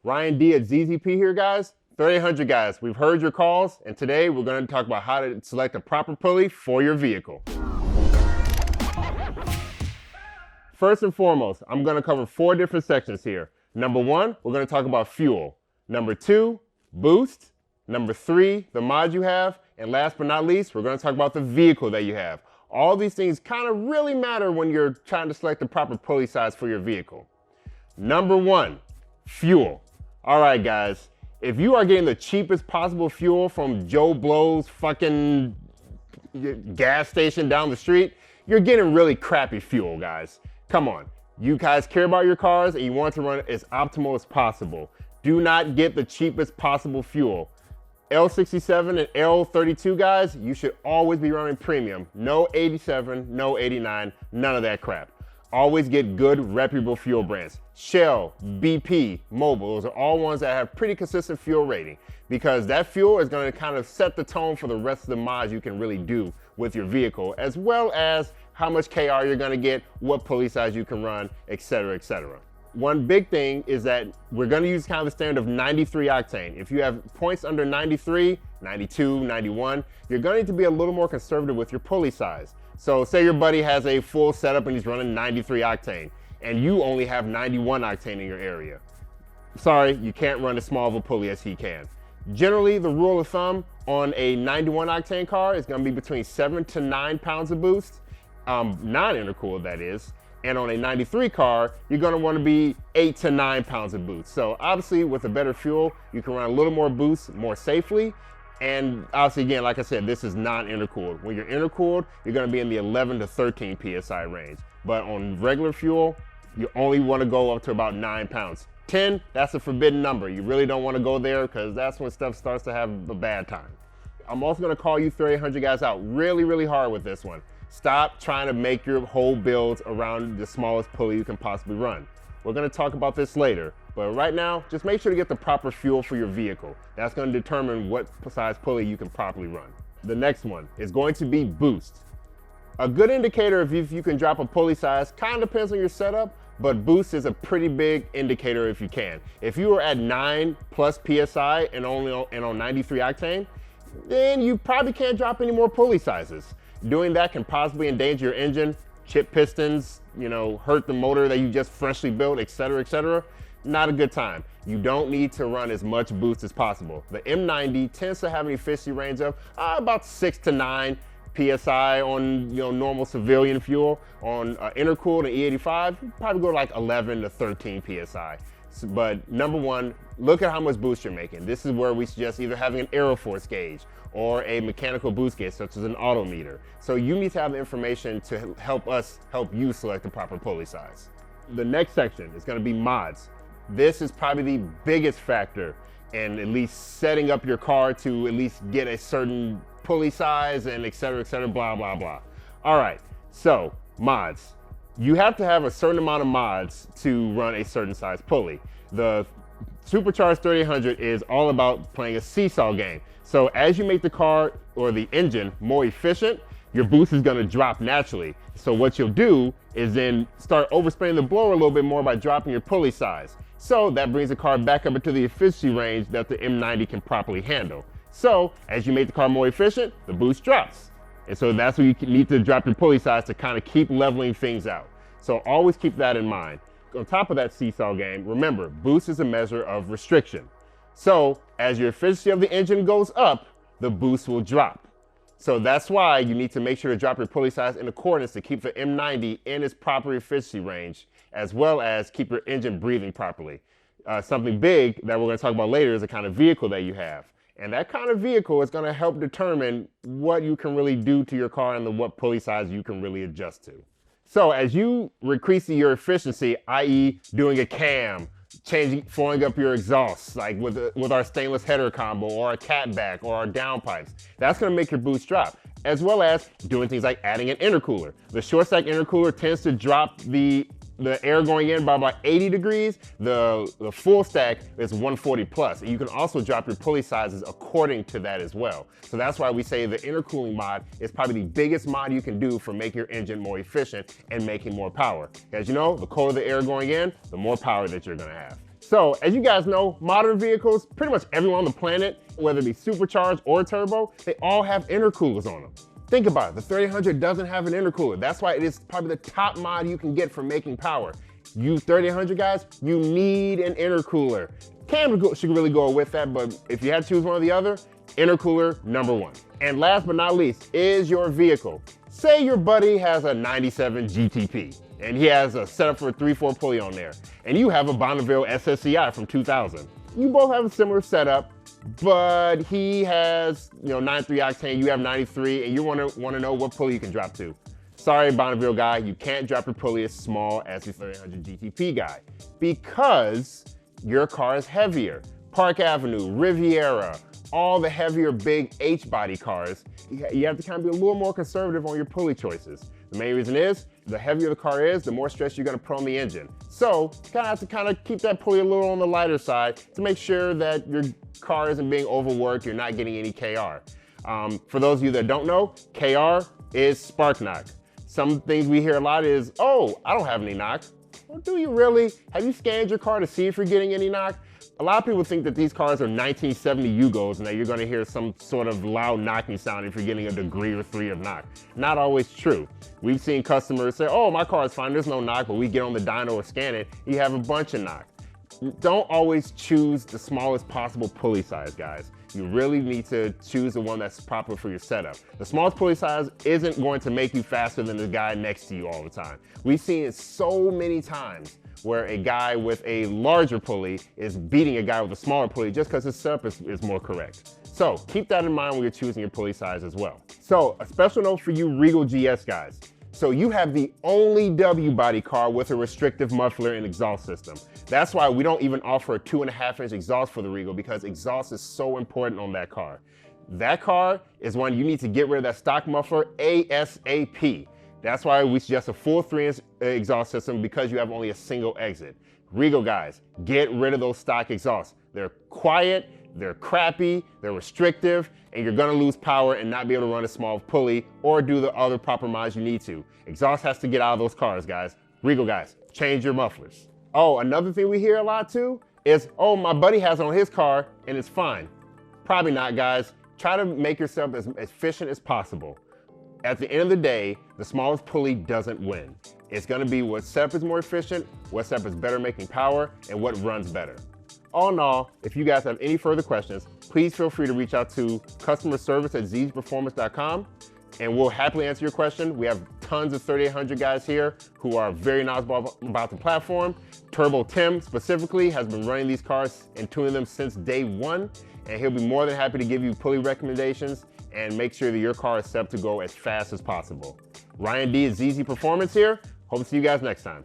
Ryan D at ZZP here, guys. 3800 guys, we've heard your calls, and today we're going to talk about how to select a proper pulley for your vehicle. First and foremost, I'm going to cover 4 different sections here. Number 1, we're going to talk about fuel. Number 2, boost. Number 3, the mod you have. And last but not least, we're going to talk about the vehicle that you have. All these things kind of really matter when you're trying to select the proper pulley size for your vehicle. Number 1, fuel. All right, guys, if you are getting the cheapest possible fuel from Joe Blow's fucking gas station down the street, you're getting really crappy fuel, guys. Come on. You guys care about your cars and you want to run it as optimal as possible. Do not get the cheapest possible fuel. L67 and L32 guys, you should always be running premium. No 87, no 89, none of that crap. Always get good, reputable fuel brands. Shell, BP, Mobil, those are all ones that have pretty consistent fuel rating because that fuel is going to kind of set the tone for the rest of the mods you can really do with your vehicle, as well as how much KR you're going to get, what pulley size you can run, etc., etc. One big thing is that we're going to use kind of the standard of 93 octane. If you have points under 93, 92, 91, you're going to need to be a little more conservative with your pulley size. So say your buddy has a full setup and he's running 93 octane and you only have 91 octane in your area. Sorry, you can't run as small of a pulley as he can. Generally, the rule of thumb on a 91 octane car is going to be between 7 to 9 pounds of boost, non-intercooled that is. And on a 93 car, you're going to want to be 8 to 9 pounds of boost. So obviously with a better fuel, you can run a little more boost more safely. And obviously, again, like I said, this is non-intercooled. When you're intercooled, you're going to be in the 11 to 13 PSI range. But on regular fuel, you only want to go up to about 9 pounds. 10, that's a forbidden number. You really don't want to go there because that's when stuff starts to have a bad time. I'm also going to call you 3800 guys out really, really hard with this one. Stop trying to make your whole builds around the smallest pulley you can possibly run. We're going to talk about this later, but right now, just make sure to get the proper fuel for your vehicle. That's going to determine what size pulley you can properly run. The next one is going to be boost. A good indicator of if you can drop a pulley size kind of depends on your setup, but boost is a pretty big indicator if you can. If you are at 9 plus PSI and on 93 octane, then you probably can't drop any more pulley sizes. Doing that can possibly endanger your engine, chip pistons, hurt the motor that you just freshly built, etc., etc. Not a good time. You don't need to run as much boost as possible. The M90 tends to have an efficiency range of about 6 to 9 PSI on normal civilian fuel. On intercooled and E85, you probably go to like 11 to 13 PSI. But number 1, look at how much boost you're making. This is where we suggest either having an Aeroforce gauge or a mechanical boost gauge such as an autometer. So you need to have the information to help you select the proper pulley size. The next section is going to be mods. This is probably the biggest factor in at least setting up your car to at least get a certain pulley size and etc., blah, blah, blah. All right, so mods. You have to have a certain amount of mods to run a certain size pulley. The Supercharged 3800 is all about playing a seesaw game. So as you make the car or the engine more efficient, your boost is going to drop naturally. So what you'll do is then start overspinning the blower a little bit more by dropping your pulley size. So that brings the car back up into the efficiency range that the M90 can properly handle. So as you make the car more efficient, the boost drops. And so that's where you need to drop your pulley size to kind of keep leveling things out. So always keep that in mind. On top of that seesaw game, remember, boost is a measure of restriction. So as your efficiency of the engine goes up, the boost will drop. So that's why you need to make sure to drop your pulley size in accordance to keep the M90 in its proper efficiency range, as well as keep your engine breathing properly. Something big that we're going to talk about later is the kind of vehicle that you have. And that kind of vehicle is going to help determine what you can really do to your car and what pulley size you can really adjust to. So as you increase your efficiency, i.e. doing a cam, flowing up your exhausts, like with our stainless header combo or our catback or our downpipes, that's going to make your boost drop, as well as doing things like adding an intercooler. The short stack intercooler tends to drop the air going in by about 80 degrees. The full stack is 140 plus. And you can also drop your pulley sizes according to that as well. So that's why we say the intercooling mod is probably the biggest mod you can do for making your engine more efficient and making more power. As you know, the colder the air going in, the more power that you're gonna have. So, as you guys know, modern vehicles, pretty much everyone on the planet, whether it be supercharged or turbo, they all have intercoolers on them. Think about it, the 3800 doesn't have an intercooler. That's why it is probably the top mod you can get for making power. You 3800 guys, you need an intercooler. Cam should really go with that, but if you had to choose one or the other, intercooler #1. And last but not least is your vehicle. Say your buddy has a 97 GTP and he has a setup for a 3.4 pulley on there, and you have a Bonneville SSCI from 2000. You both have a similar setup, but he has 93 octane, you have 93, and you want to know what pulley you can drop to. Sorry, Bonneville guy, you can't drop your pulley as small as the 3800 GTP guy because your car is heavier. Park Avenue, Riviera, all the heavier big H-body cars, you have to kind of be a little more conservative on your pulley choices. The main reason is, the heavier the car is, the more stress you're gonna put on the engine. So, you have to keep that pulley a little on the lighter side to make sure that your car isn't being overworked, you're not getting any KR. For those of you that don't know, KR is spark knock. Some things we hear a lot is, oh, I don't have any knock. Well, do you really? Have you scanned your car to see if you're getting any knock? A lot of people think that these cars are 1970 Yugos and that you're gonna hear some sort of loud knocking sound if you're getting a degree or 3 of knock. Not always true. We've seen customers say, oh, my car is fine, there's no knock, but we get on the dyno or scan it, you have a bunch of knock. Don't always choose the smallest possible pulley size, guys. You really need to choose the one that's proper for your setup. The smallest pulley size isn't going to make you faster than the guy next to you all the time. We've seen it so many times where a guy with a larger pulley is beating a guy with a smaller pulley just because his setup is more correct. So keep that in mind when you're choosing your pulley size as well. So a special note for you Regal GS guys. So you have the only W-body car with a restrictive muffler and exhaust system. That's why we don't even offer a 2.5-inch exhaust for the Regal, because exhaust is so important on that car. That car is one you need to get rid of that stock muffler ASAP. That's why we suggest a full 3-inch exhaust system, because you have only a single exit. Regal guys, get rid of those stock exhausts. They're quiet, they're crappy, they're restrictive, and you're gonna lose power and not be able to run a small pulley or do the other proper mods you need to. Exhaust has to get out of those cars, guys. Regal guys, change your mufflers. Oh, another thing we hear a lot too is, oh, my buddy has it on his car and it's fine. Probably not, guys. Try to make yourself as efficient as possible. At the end of the day, the smallest pulley doesn't win. It's gonna be what setup is more efficient, what setup is better making power, and what runs better. All in all, if you guys have any further questions, please feel free to reach out to customer service at ZZperformance.com, and we'll happily answer your question. We have tons of 3800 guys here who are very knowledgeable about the platform. Turbo Tim specifically has been running these cars and tuning them since day one, and he'll be more than happy to give you pulley recommendations and make sure that your car is set up to go as fast as possible. Ryan D is ZZ Performance here. Hope to see you guys next time.